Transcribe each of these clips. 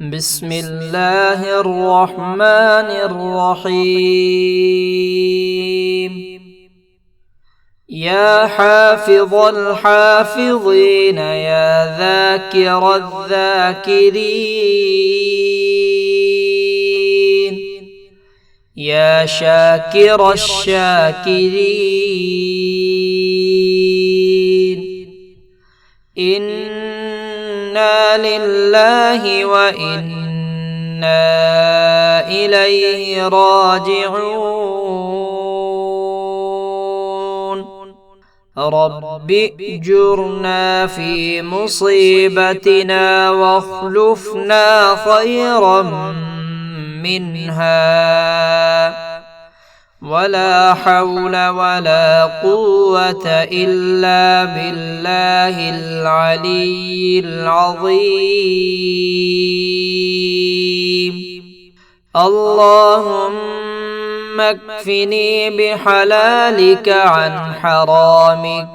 بسم الله الرحمن الرحيم. يا حافظ الحافظين، يا ذاكر الذاكرين، يا شاكر الشاكرين. إنا لله وإنا إليه راجعون. رب ائجرنا في مصيبتنا واخلفنا خيرا منها، ولا حول ولا قوة إلا بالله العلي العظيم. اللهم اكفني بحلالك عن حرامك،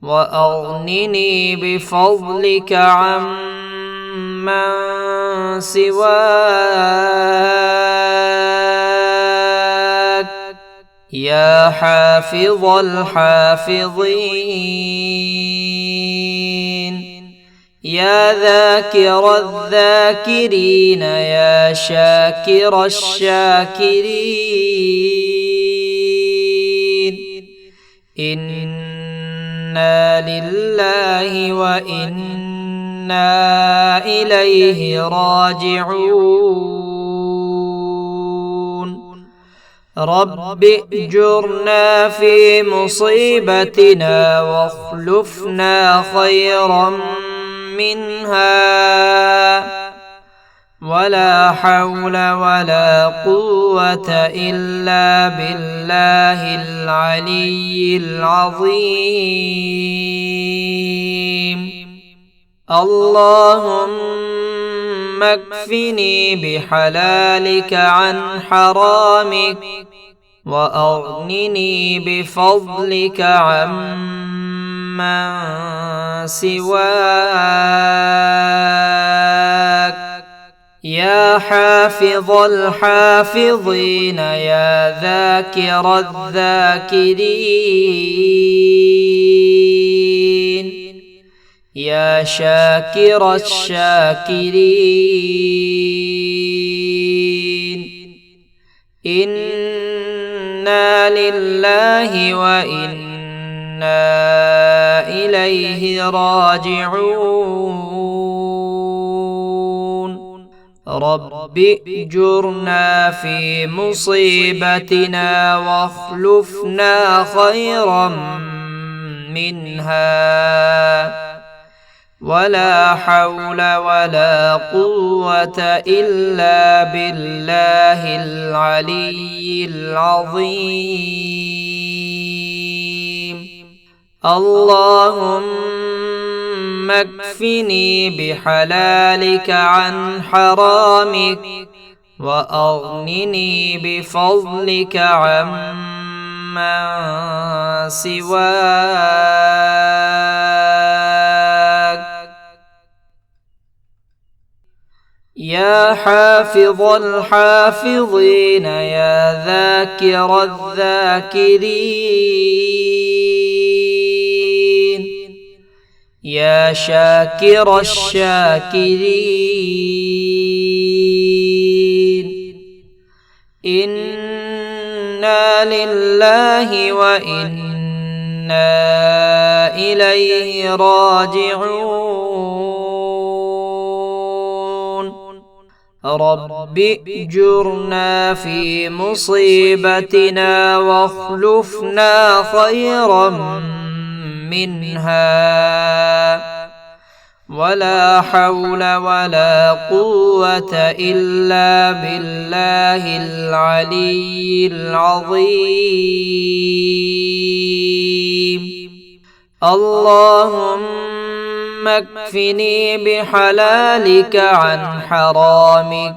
وأغنني بفضلك عمن سواك، يا حافظ الحافظين، يا ذاكر الذاكرين، يا شاكر الشاكرين. إنا لله وإنا إليه راجعون. رب ائجرنا في مصيبتنا واخلفنا خيرا منها، ولا حول ولا قوة إلا بالله العلي العظيم. اللهم اكفني بحلالك عن حرامك، وأغنني بفضلك عمن سواك، يا حافظ الحافظين، يا ذاكر الذاكرين، يا شاكر الشاكرين. إنا لله وإنا إليه راجعون. رب ائجرنا في مصيبتنا واخلفنا خيرا منها، ولا حول ولا قوة إلا بالله العلي العظيم. اللهم اكفني بحلالك عن حرامك، وأغنني بفضلك عمن سواك، يا حافظ الحافظين، يا ذاكر الذاكرين، يا شاكر الشاكرين. إنا لله وإنا إليه راجعون. رب ائجرنا في مصيبتنا واخلفنا خيرا منها، ولا حول ولا قوة إلا بالله العلي العظيم. اللهم اكفني بحلالك عن حرامك،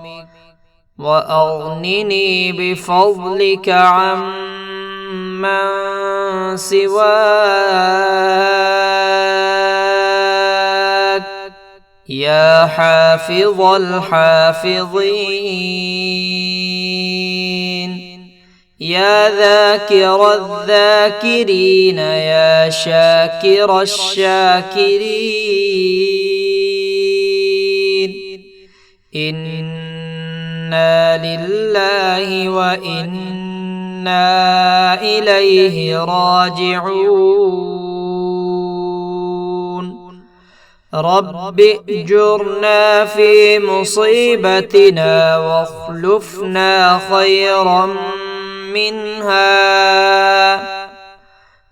وأغنني بفضلك عمن سواك، يا حافظ الحافظين يا ذاكر الذاكرين يا شاكر الشاكرين إنا لله وإنا إليه راجعون رب ائجرنا في مصيبتنا واخلفنا خيرا منها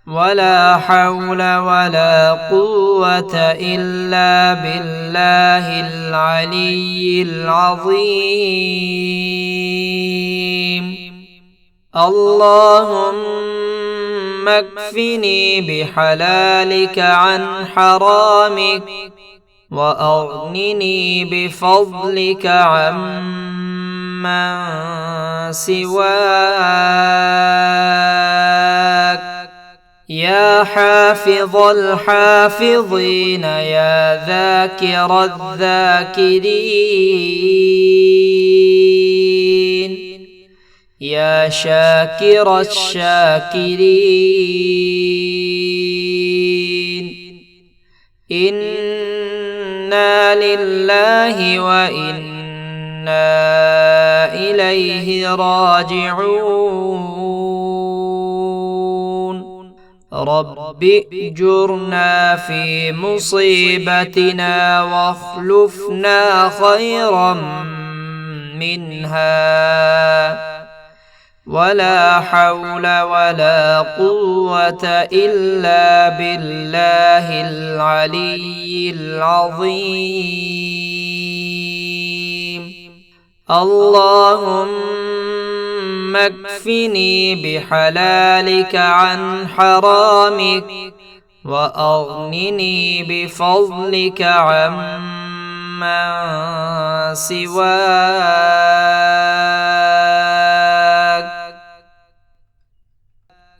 ولا حول ولا قوة إلا بالله العلي العظيم اللهم اكفني بحلالك عن حرامك وأغنني بفضلك عمن سواك يا حافظ الحافظين يا ذاكر الذاكرين يا شاكر الشاكرين إنا لله وإنا إليه راجعون رب ائجرنا في مصيبتنا واخلفنا خيرا منها ولا حول ولا قوة إلا بالله العلي العظيم اللهم اكفني بحلالك عن حرامك وأغنني بفضلك عمن سواك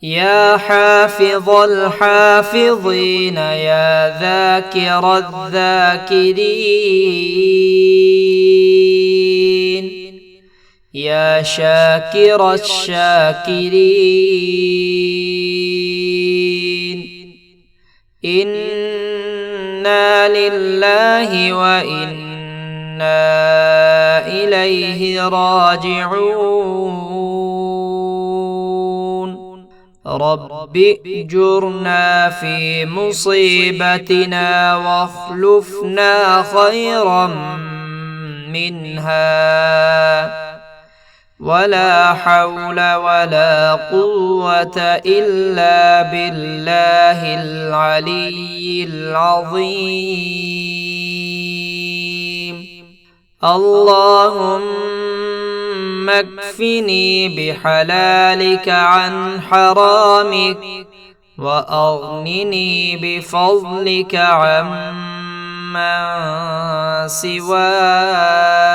يا حافظ الحافظين يا ذاكر الذاكرين يا شاكر الشاكرين إنا لله وإنا إليه راجعون رب ائجرنا في مصيبتنا واخلفنا خيرا منها ولا حول ولا قوة إلا بالله العلي العظيم اللهم اكفني بحلالك عن حرامك وأغنني بفضلك عمن سواك